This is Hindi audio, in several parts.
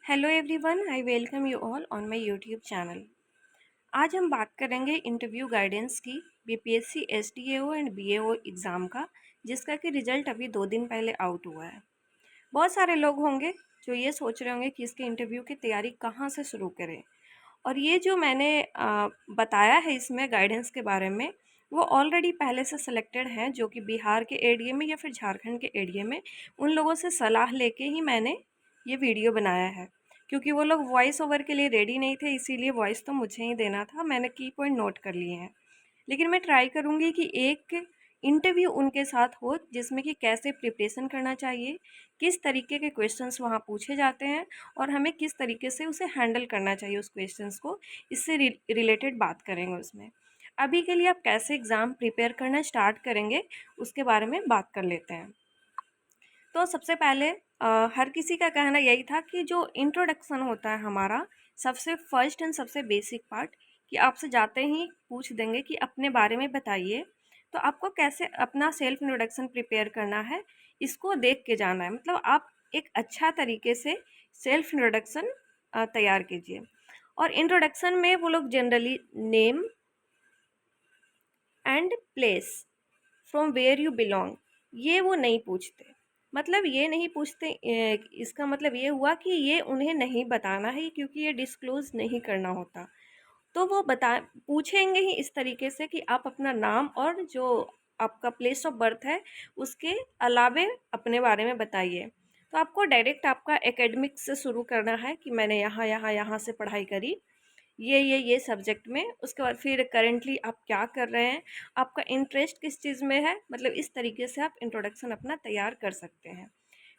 Hello everyone, I welcome you all on my YouTube channel. आज हम बात करेंगे इंटरव्यू गाइडेंस की बीपीएससी एसडीएओ एंड बीएओ एग्ज़ाम का, जिसका कि रिज़ल्ट अभी 2 दिन पहले आउट हुआ है। बहुत सारे लोग होंगे जो ये सोच रहे होंगे कि इसके इंटरव्यू की तैयारी कहाँ से शुरू करें। और ये जो मैंने बताया है इसमें गाइडेंस के बारे में, वो ऑलरेडी पहले से सिलेक्टेड हैं जो कि बिहार के एडीए में या फिर झारखंड के एडीए में। उन लोगों से सलाह लेके ही मैंने ये वीडियो बनाया है, क्योंकि वो लोग वॉइस ओवर के लिए रेडी नहीं थे, इसीलिए वॉइस तो मुझे ही देना था। मैंने की पॉइंट नोट कर लिए हैं, लेकिन मैं ट्राई करूँगी कि एक इंटरव्यू उनके साथ हो जिसमें कि कैसे प्रिपरेशन करना चाहिए, किस तरीके के क्वेश्चंस वहाँ पूछे जाते हैं और हमें किस तरीके से उसे हैंडल करना चाहिए उस क्वेश्चंस को, इससे रिलेटेड बात करेंगे उसमें। अभी के लिए आप कैसे एग्ज़ाम प्रिपेयर करना स्टार्ट करेंगे उसके बारे में बात कर लेते हैं। तो सबसे पहले हर किसी का कहना यही था कि जो इंट्रोडक्शन होता है हमारा, सबसे फर्स्ट एंड सबसे बेसिक पार्ट, कि आपसे जाते ही पूछ देंगे कि अपने बारे में बताइए। तो आपको कैसे अपना सेल्फ इंट्रोडक्शन प्रिपेयर करना है, इसको देख के जाना है। मतलब आप एक अच्छा तरीके से सेल्फ इंट्रोडक्शन तैयार कीजिए। और इंट्रोडक्शन में वो लोग generally name and place from where you belong, ये वो नहीं पूछते। मतलब ये नहीं पूछते, इसका मतलब ये हुआ कि ये उन्हें नहीं बताना है, क्योंकि ये डिस्क्लोज़ नहीं करना होता। तो वो बता पूछेंगे ही इस तरीके से कि आप अपना नाम और जो आपका प्लेस ऑफ बर्थ है उसके अलावे अपने बारे में बताइए। तो आपको डायरेक्ट आपका एकेडमिक्स से शुरू करना है कि मैंने यहाँ यहाँ यहाँ से पढ़ाई करी, ये सब्जेक्ट में। उसके बाद फिर करेंटली आप क्या कर रहे हैं, आपका इंटरेस्ट किस चीज़ में है, मतलब इस तरीके से आप इंट्रोडक्शन अपना तैयार कर सकते हैं।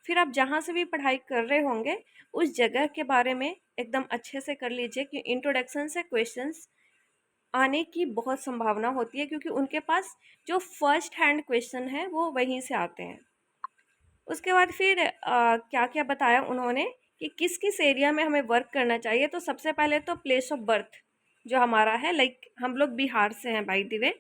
फिर आप जहाँ से भी पढ़ाई कर रहे होंगे उस जगह के बारे में एकदम अच्छे से कर लीजिए, कि इंट्रोडक्शन से क्वेश्चंस आने की बहुत संभावना होती है, क्योंकि उनके पास जो फर्स्ट हैंड क्वेश्चन है वो वहीं से आते हैं। उसके बाद फिर क्या क्या बताया उन्होंने कि किस किस एरिया में हमें वर्क करना चाहिए। तो सबसे पहले तो प्लेस ऑफ बर्थ जो हमारा है, लाइक हम लोग बिहार से हैं बाय द वे,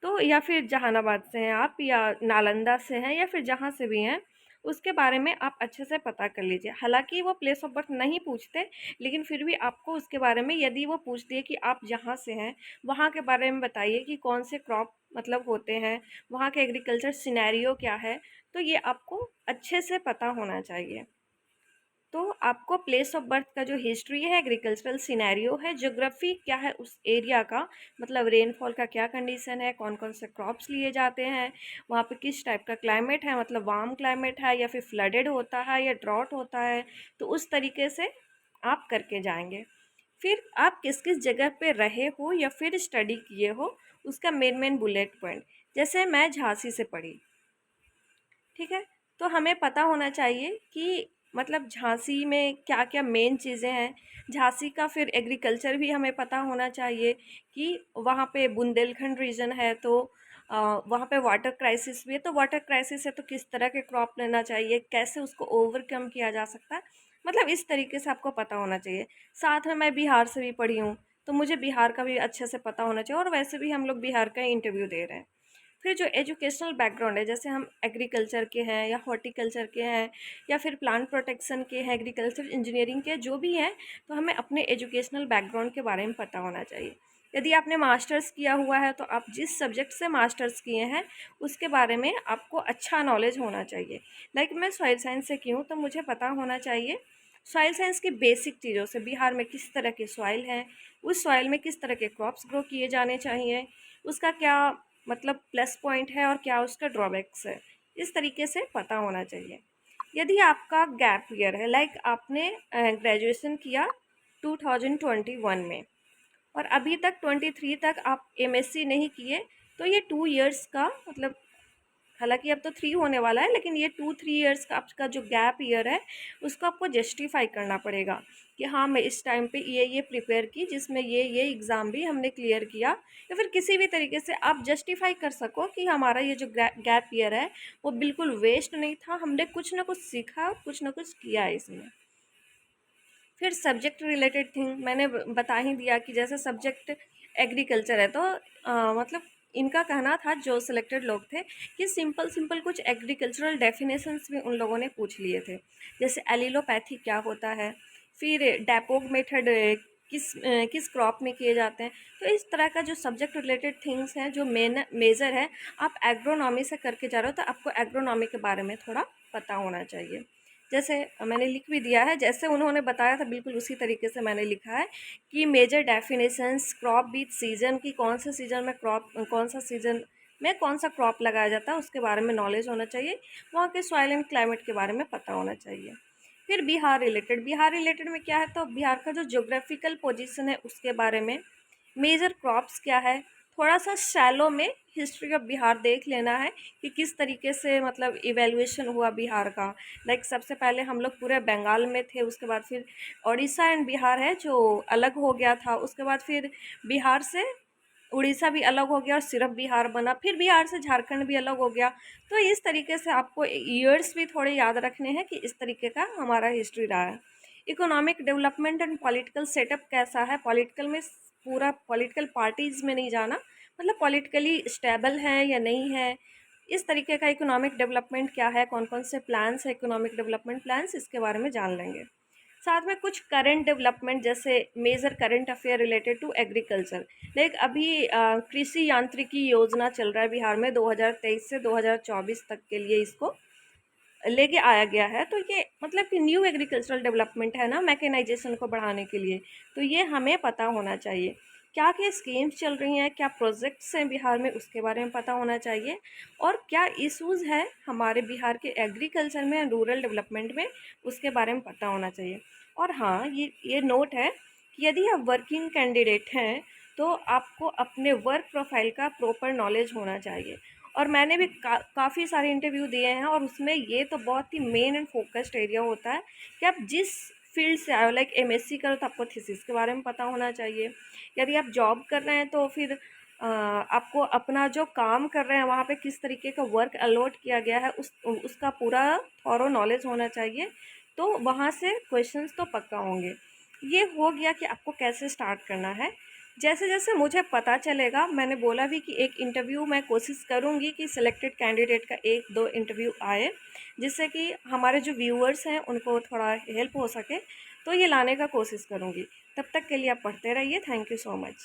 तो या फिर जहानाबाद से हैं आप, या नालंदा से हैं, या फिर जहाँ से भी हैं, उसके बारे में आप अच्छे से पता कर लीजिए। हालांकि वो प्लेस ऑफ बर्थ नहीं पूछते, लेकिन फिर भी आपको उसके बारे में, यदि वो पूछती है कि आप जहाँ से हैं वहाँ के बारे में बताइए कि कौन से क्रॉप मतलब होते हैं, वहाँ के एग्रीकल्चर सिनेरियो क्या है, तो ये आपको अच्छे से पता होना चाहिए। तो आपको प्लेस ऑफ बर्थ का जो हिस्ट्री है, एग्रीकल्चरल सिनेरियो है, ज्योग्राफी क्या है उस एरिया का, मतलब रेनफॉल का क्या कंडीशन है, कौन कौन से क्रॉप्स लिए जाते हैं, वहाँ पे किस टाइप का क्लाइमेट है, मतलब वार्म क्लाइमेट है या फिर फ्लडेड होता है या ड्रॉट होता है, तो उस तरीके से आप करके जाएंगे। फिर आप किस किस जगह पे रहे हो या फिर स्टडी किए हो, उसका मेन मेन बुलेट पॉइंट। जैसे मैं झांसी से पढ़ी, ठीक है, तो हमें पता होना चाहिए कि मतलब झांसी में क्या क्या मेन चीज़ें हैं। झांसी का फिर एग्रीकल्चर भी हमें पता होना चाहिए कि वहाँ पे बुंदेलखंड रीजन है, तो वहाँ पे वाटर क्राइसिस भी है। तो वाटर क्राइसिस है तो किस तरह के क्रॉप लेना चाहिए, कैसे उसको ओवरकम किया जा सकता है, मतलब इस तरीके से आपको पता होना चाहिए। साथ में मैं बिहार से भी पढ़ी हूँ, तो मुझे बिहार का भी अच्छे से पता होना चाहिए, और वैसे भी हम लोग बिहार का इंटरव्यू दे रहे हैं। फिर जो एजुकेशनल बैकग्राउंड है, जैसे हम एग्रीकल्चर के हैं या हॉर्टिकल्चर के हैं या फिर प्लांट प्रोटेक्शन के हैं, एग्रीकल्चर इंजीनियरिंग के जो भी हैं, तो हमें अपने एजुकेशनल बैकग्राउंड के बारे में पता होना चाहिए। यदि आपने मास्टर्स किया हुआ है तो आप जिस सब्जेक्ट से मास्टर्स किए हैं उसके बारे में आपको अच्छा नॉलेज होना चाहिए। लाइक मैं सॉइल साइंस से की हूँ, तो मुझे पता होना चाहिए सॉइल साइंस की बेसिक चीज़ों से, बिहार में किस तरह के सॉइल हैं, उस सॉइल में किस तरह के क्रॉप्स ग्रो किए जाने चाहिए, उसका क्या मतलब प्लस पॉइंट है और क्या उसका ड्रॉबैक्स है, इस तरीके से पता होना चाहिए। यदि आपका गैप ईयर है, लाइक आपने ग्रेजुएशन किया 2021 में और अभी तक 23 तक आप एमएससी नहीं किए, तो ये 2 इयर्स का मतलब, हालांकि अब तो 3 होने वाला है, लेकिन ये 2-3 इयर्स का आपका जो गैप ईयर है उसको आपको जस्टिफाई करना पड़ेगा कि हाँ मैं इस टाइम पे ये प्रिपेयर की, जिसमें ये एग्ज़ाम भी हमने क्लियर किया, या फिर किसी भी तरीके से आप जस्टिफाई कर सको कि हमारा ये जो गैप ईयर है वो बिल्कुल वेस्ट नहीं था, हमने कुछ ना कुछ सीखा, कुछ ना कुछ किया है इसमें। फिर सब्जेक्ट रिलेटेड थिंग मैंने बता ही दिया कि जैसे सब्जेक्ट एग्रीकल्चर है, तो मतलब इनका कहना था जो सिलेक्टेड लोग थे कि सिंपल सिंपल कुछ एग्रीकल्चरल डेफिनेशंस भी उन लोगों ने पूछ लिए थे। जैसे एलिलोपैथी क्या होता है, फिर डेपोग मेथड किस क्रॉप में किए जाते हैं। तो इस तरह का जो सब्जेक्ट रिलेटेड थिंग्स हैं, जो मेजर है, आप एग्रोनॉमी से करके जा रहे हो तो आपको एग्रोनॉमी के बारे में थोड़ा पता होना चाहिए। जैसे मैंने लिख भी दिया है, जैसे उन्होंने बताया था बिल्कुल उसी तरीके से मैंने लिखा है कि मेजर डेफिनेशंस क्रॉप बीच सीजन की, कौन से सीजन में क्रॉप, कौन सा सीजन में कौन सा क्रॉप लगाया जाता है उसके बारे में नॉलेज होना चाहिए। वहाँ के सॉइल एंड क्लाइमेट के बारे में पता होना चाहिए। फिर बिहार रिलेटेड में क्या है, तो बिहार का जो ज्योग्राफिकल पोजीशन है उसके बारे में, मेजर क्रॉप्स क्या है, थोड़ा सा शैलो में हिस्ट्री ऑफ बिहार देख लेना है कि किस तरीके से मतलब इवेल्युएशन हुआ बिहार का। लाइक सबसे पहले हम लोग पूरे बंगाल में थे, उसके बाद फिर उड़ीसा एंड बिहार है जो अलग हो गया था, उसके बाद फिर बिहार से उड़ीसा भी अलग हो गया और सिर्फ बिहार बना, फिर बिहार से झारखंड भी अलग हो गया। तो इस तरीके से आपको ईयर्स भी थोड़े याद रखने हैं कि इस तरीके का हमारा हिस्ट्री रहा है। Economic development and political setup कैसा है, पॉलिटिकल में पूरा पॉलिटिकल पार्टीज़ में नहीं जाना, मतलब पॉलिटिकली स्टेबल है या नहीं है, इस तरीके का इकोनॉमिक डेवलपमेंट क्या है, कौन कौन से प्लान्स है इकोनॉमिक डेवलपमेंट प्लान्स, इसके बारे में जान लेंगे। साथ में कुछ करंट डेवलपमेंट जैसे major current affair related to agriculture. Like अभी कृषि यांत्रिकी योजना चल रहा है बिहार में, 2023 से 2024 तक के लिए इसको लेके आया गया है। तो ये मतलब कि न्यू एग्रीकल्चरल डेवलपमेंट है ना, मैकेनाइजेशन को बढ़ाने के लिए। तो ये हमें पता होना चाहिए क्या क्या स्कीम्स चल रही हैं, क्या प्रोजेक्ट्स हैं बिहार में, उसके बारे में पता होना चाहिए। और क्या इश्यूज़ है हमारे बिहार के एग्रीकल्चर में, रूरल डेवलपमेंट में, उसके बारे में पता होना चाहिए। और हाँ, ये नोट है कि यदि आप वर्किंग कैंडिडेट हैं तो आपको अपने वर्क प्रोफाइल का प्रॉपर नॉलेज होना चाहिए। और मैंने भी काफ़ी सारे इंटरव्यू दिए हैं और उसमें ये तो बहुत ही मेन एंड फोकस्ड एरिया होता है कि आप जिस फील्ड से आए हो, लाइक एमएससी करो तो आपको थीसिस के बारे में पता होना चाहिए। यदि आप जॉब कर रहे हैं तो फिर आपको अपना जो काम कर रहे हैं वहाँ पे किस तरीके का वर्क अलॉट किया गया है उसका पूरा थॉरो नॉलेज होना चाहिए। तो वहाँ से क्वेश्चंस तो पक्का होंगे। ये हो गया कि आपको कैसे स्टार्ट करना है। जैसे जैसे मुझे पता चलेगा, मैंने बोला भी कि एक इंटरव्यू मैं कोशिश करूँगी कि सिलेक्टेड कैंडिडेट का 1-2 इंटरव्यू आए, जिससे कि हमारे जो व्यूअर्स हैं उनको थोड़ा हेल्प हो सके, तो ये लाने का कोशिश करूँगी। तब तक के लिए आप पढ़ते रहिए। Thank you so much.